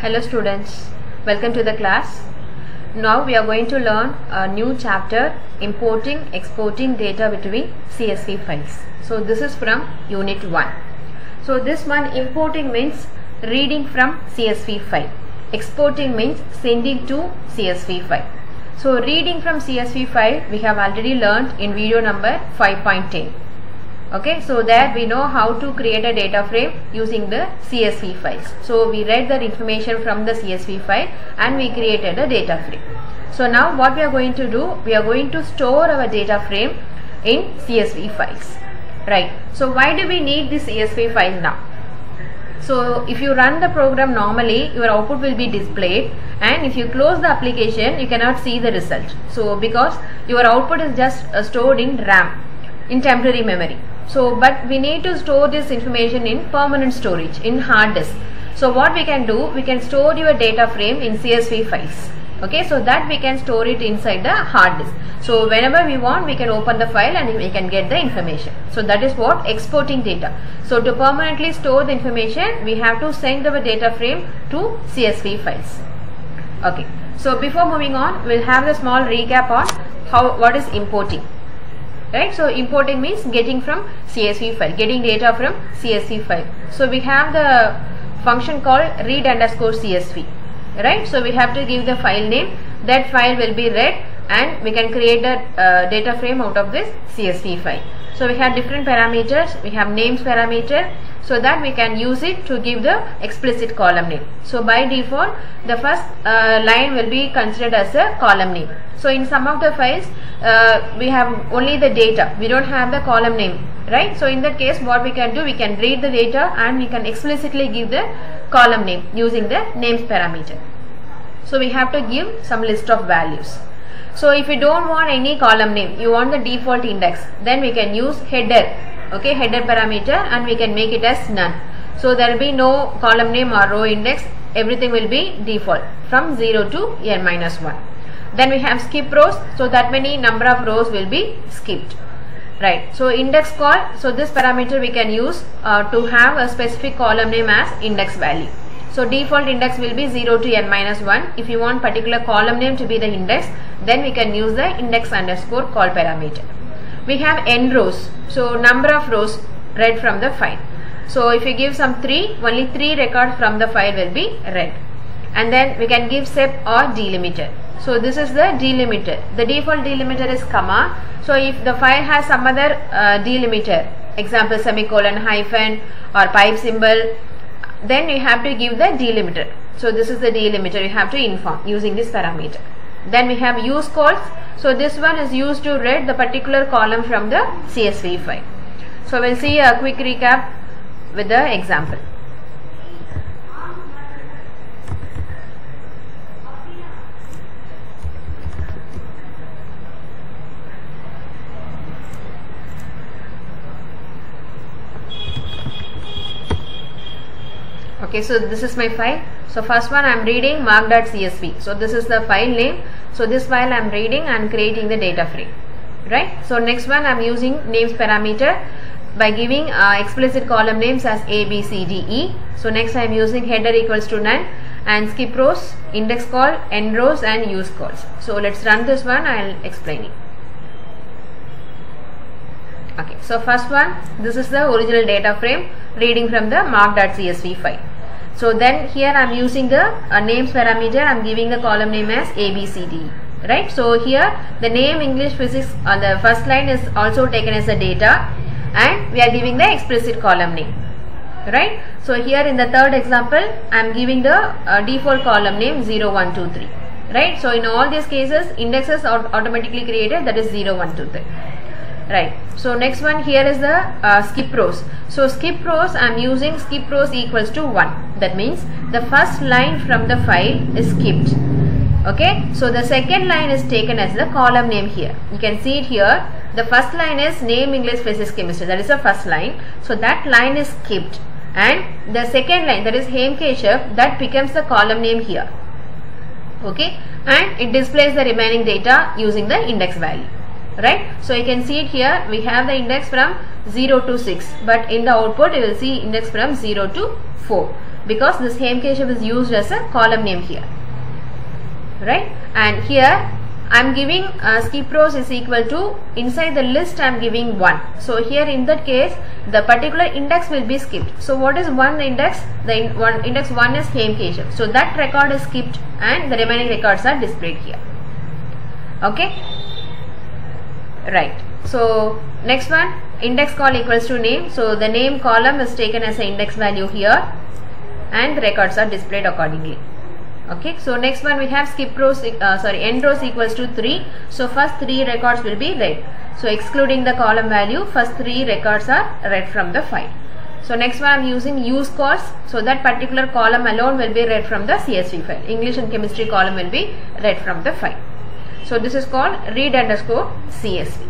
Hello students, welcome to the class. Now we are going to learn a new chapter, importing, exporting data between CSV files. So this is from unit 1. So this one, importing means reading from CSV file. Exporting means sending to CSV file. So reading from CSV file we have already learned in video number 5.10. Okay, so there we know how to create a data frame using the CSV files. So we read the information from the CSV file and we created a data frame. So now what we are going to do, we are going to store our data frame in CSV files. Right. So why do we need this CSV file now? So if you run the program normally, your output will be displayed, and if you close the application you cannot see the result. So because your output is just stored in RAM, in temporary memory. So but we need to store this information in permanent storage, in hard disk. So what we can do, we can store your data frame in CSV files. Okay, so that we can store it inside the hard disk. So whenever we want, we can open the file and we can get the information. So that is what exporting data. So to permanently store the information, we have to send our data frame to CSV files. Okay, so before moving on, we'll have a small recap on what is importing. Right, so importing means getting from CSV file, getting data from CSV file. So we have the function called read_CSV. Right, so we have to give the file name. That file will be read and we can create a data frame out of this CSV file. So we have different parameters. We have names parameter, so that we can use it to give the explicit column name. So by default, the first line will be considered as a column name. So in some of the files, we have only the data. We don't have the column name, right? So in that case, what we can do, we can read the data and we can explicitly give the column name using the names parameter. So we have to give some list of values. So if you don't want any column name, you want the default index, then we can use header. Okay, header parameter, and we can make it as none. So there will be no column name or row index. Everything will be default from 0 to n-1. Then we have skip rows, so that many number of rows will be skipped. Right. So index call, so this parameter we can use to have a specific column name as index value. So default index will be 0 to n-1. If you want particular column name to be the index, then we can use the index_call parameter. We have n rows, so number of rows read from the file. So if you give some 3, only 3 records from the file will be read. And then we can give sep or delimiter. So this is the delimiter. The default delimiter is comma. So if the file has some other delimiter, example semicolon, hyphen or pipe symbol, then you have to give the delimiter. So this is the delimiter you have to inform using this parameter. Then we have use calls. So this one is used to read the particular column from the CSV file. So we'll see a quick recap with the example. Okay, so this is my file. So first one I am reading mark.csv. So this is the file name. So this file I am reading and creating the data frame. Right. So next one I am using names parameter by giving explicit column names as A, B, C, D, E. So next I am using header equals to none and skip rows, index call, n rows and use calls. So let's run this one. I will explain it. Okay. So first one, this is the original data frame reading from the mark.csv file. So then here I am using the names parameter. I am giving the column name as A, B, C, D. Right. So here the name, English, physics on the first line is also taken as a data, and we are giving the explicit column name. Right. So here in the third example, I am giving the default column name 0, 1, 2, 3. Right. So in all these cases, indexes are automatically created, that is 0, 1, 2, 3. Right. So next one, here is the skip rows. So skip rows, I am using skip rows equals to 1. That means the first line from the file is skipped. Okay. So the second line is taken as the column name here. You can see it here. The first line is name, English, physics, chemistry. That is the first line. So that line is skipped. And the second line, that is Hem Keshav, that becomes the column name here. Okay. And it displays the remaining data using the index value. Right. So you can see it here. We have the index from 0 to 6, but in the output you will see index from 0 to 4. because this Hem Keshav is used as a column name here, right? And here I am giving skip rows is equal to, inside the list I am giving 1. So here in that case the particular index will be skipped. So what is one index? The index 1 is Hem Keshav. So that record is skipped and the remaining records are displayed here. Okay, right. So next one, index call equals to name. So the name column is taken as an index value here and the records are displayed accordingly. Okay, so next one we have skip rows, end rows equals to 3. So first 3 records will be read. So excluding the column value, first 3 records are read from the file. So next one I am using use calls. So that particular column alone will be read from the CSV file. English and chemistry column will be read from the file. So this is called read underscore CSV.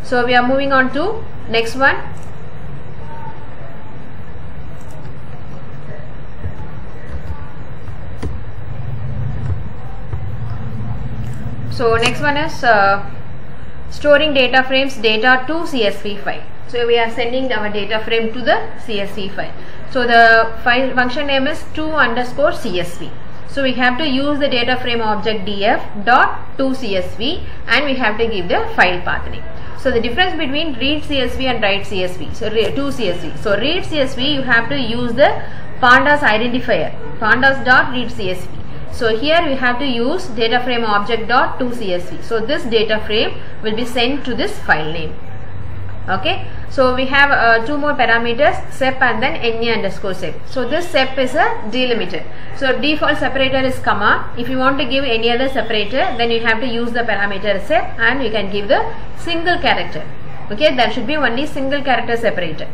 So we are moving on to next one. So next one is storing data frames data to CSV file. So we are sending our data frame to the CSV file. So the file function name is to underscore CSV. So we have to use the data frame object df dot to CSV and we have to give the file path name. So the difference between read CSV and write CSV. So to CSV. So read CSV you have to use the pandas identifier, pandas dot read CSV. So here we have to use data frame object dot to CSV. So this data frame will be sent to this file name. Okay. So we have 2 more parameters, sep and then NA underscore sep. So this sep is a delimiter. So default separator is comma. If you want to give any other separator, then you have to use the parameter sep and you can give the single character. Okay, that should be only single character separator.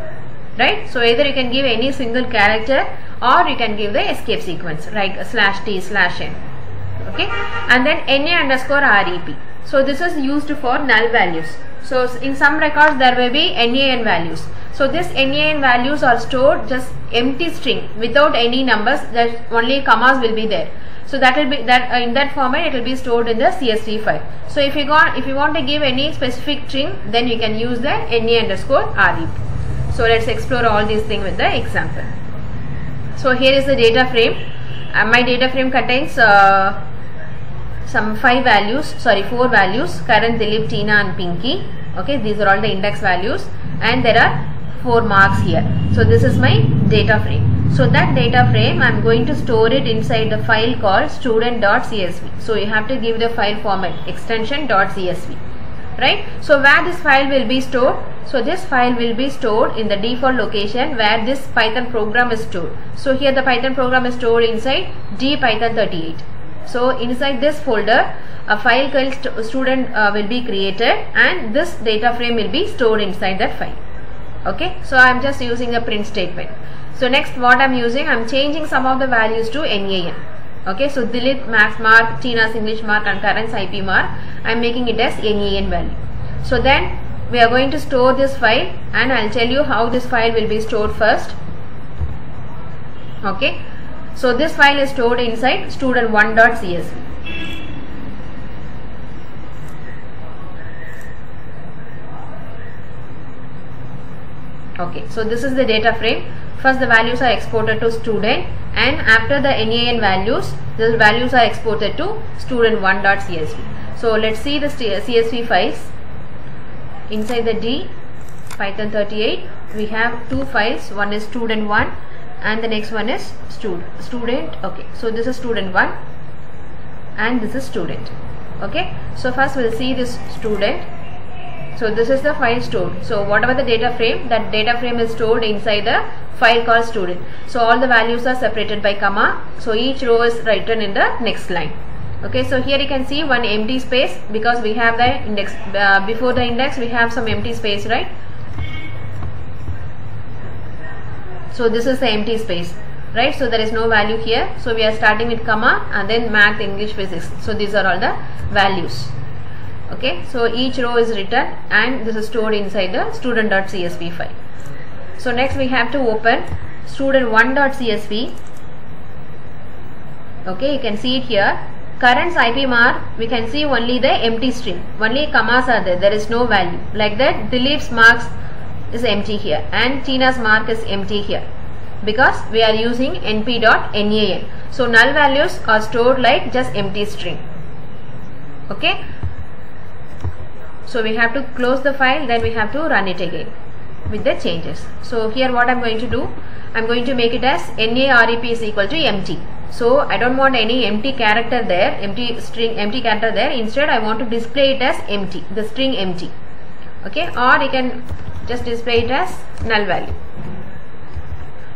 Right? So either you can give any single character or you can give the escape sequence like /t/n. Okay, and then NA underscore REP. So this is used for null values. So in some records there will be NaN values. So this NaN values are stored just empty string without any numbers, that only commas will be there. So that will be in that format it will be stored in the CSV file. So if you want to give any specific string, then you can use the NA underscore REP. So let's explore all these things with the example. So here is the data frame. My data frame contains some 4 values, Karan, Dilip, Tina and Pinky. Okay, these are all the index values and there are 4 marks here. So this is my data frame. So that data frame I am going to store it inside the file called student.csv. So you have to give the file format extension.csv. Right? So where this file will be stored? So this file will be stored in the default location where this Python program is stored. So here the Python program is stored inside dpython38. So inside this folder a file called student will be created and this data frame will be stored inside that file. Okay, so I am just using a print statement. So next what I am using, I am changing some of the values to NaN. Okay, so Dilip max mark, Tina's English mark and Karan's IP mark, I am making it as NaN value. So then we are going to store this file and I will tell you how this file will be stored first. Okay, so this file is stored inside student1.csv. Okay, so this is the data frame. First the values are exported to student and after the NaN values, the values are exported to student1.csv. So let's see the CSV files. Inside the D Python38 we have 2 files. One is student1 and the next one is student. Okay, so this is student1 and this is student. Okay, so first we'll see this student. So this is the file stored. So whatever the data frame, that data frame is stored inside the file called student. So all the values are separated by comma. So each row is written in the next line. Okay, so here you can see one empty space because we have the index before the index we have some empty space, right? So this is the empty space, right? So there is no value here. So we are starting with comma and then math, English, physics. So these are all the values. Okay, so each row is written and this is stored inside the student.csv file. So next we have to open student1.csv. Okay, you can see it here. Karan's IP mark, we can see only the empty string, only commas are there, there is no value. Like that, Dilip's marks is empty here and Tina's mark is empty here. because we are using np.nan. So null values are stored like just empty string. Okay. So we have to close the file, then we have to run it again with the changes. So here what I am going to do, I am going to make it as narep is equal to empty. So I don't want any empty character there, empty string, empty character there. Instead I want to display it as empty, the string empty. Okay, or you can just display it as null value.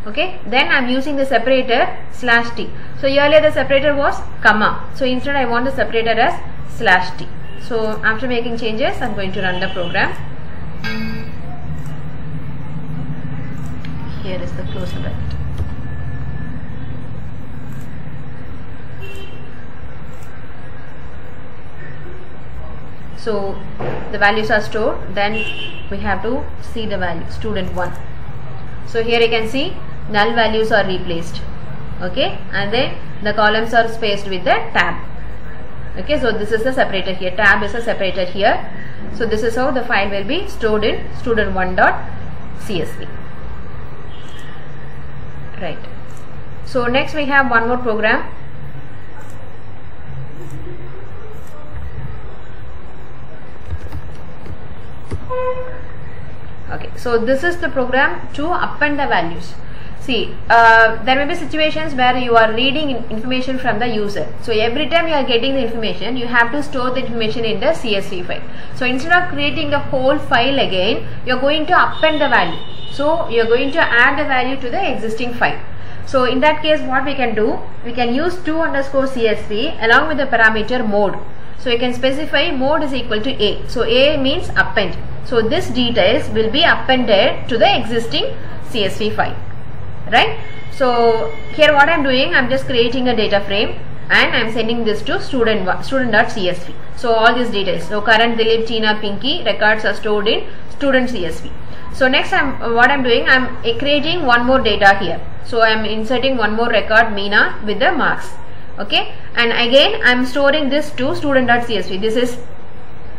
Okay, then I am using the separator /t. So earlier the separator was comma. So instead I want the separator as /t. So after making changes, I am going to run the program. Here is the close bracket. So the values are stored, then we have to see the value student 1. So here you can see null values are replaced. Okay, and then the columns are spaced with the tab. Okay, so this is the separator here, tab is a separator here. So this is how the file will be stored in student1.csv. Right. So next we have one more program. Okay, so this is the program to append the values. See, there may be situations where you are reading information from the user. So every time you are getting the information, you have to store the information in the CSV file. So instead of creating the whole file again, you are going to append the value. So you are going to add the value to the existing file. So in that case, what we can do, we can use to_CSV along with the parameter mode. So you can specify mode is equal to A. So A means append. So this details will be appended to the existing CSV file. Right. So here what I am doing, I am just creating a data frame and I am sending this to student.csv. So all these details. So current, Dilip, Tina, Pinky records are stored in student CSV. So next what I am doing, I am creating one more data here. So I am inserting one more record, Meena, with the marks. Okay, and again I am storing this to student.csv. This is,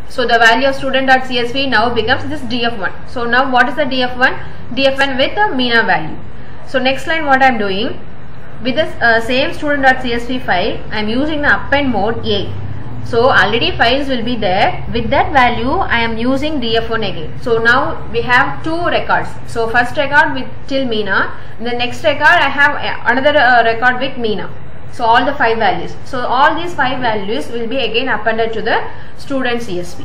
so the value of student.csv now becomes this df1. So now what is the df1? df1 with the Meena value. So next line what I am doing, with this same student.csv file, I am using the append mode A. So already files will be there. With that value I am using df1 again. So now we have two records. So first record with till Meena, the next record I have another record with Meena. So all the 5 values. So all these 5 values will be again appended to the student CSV.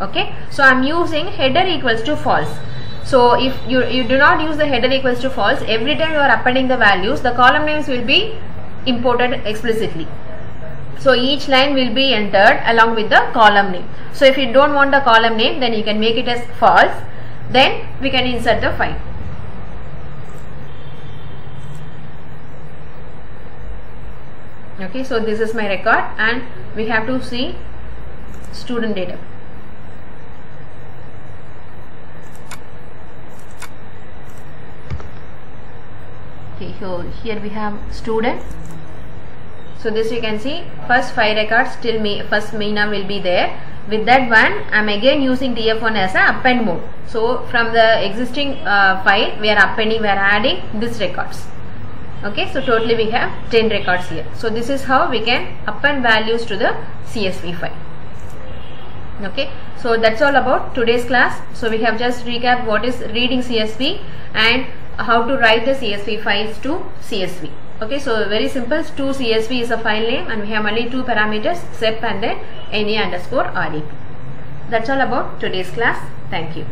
Okay. So I am using header equals to false. So if you do not use the header equals to false, every time you are appending the values, the column names will be imported explicitly. So each line will be entered along with the column name. So if you don't want the column name, then you can make it as false. Then we can insert the file. Okay, so this is my record and we have to see student data. Okay, so here we have student. So this you can see first 5 records till first Meena will be there. With that one I am again using df1 as a append mode. So from the existing file we are appending, we are adding these records. Okay, so totally we have 10 records here. So this is how we can append values to the CSV file. Okay, so that's all about today's class. So we have just recapped what is reading CSV and how to write the CSV files to CSV. Okay, so very simple. To CSV is a file name and we have only 2 parameters, sep and then na_rep. That's all about today's class. Thank you.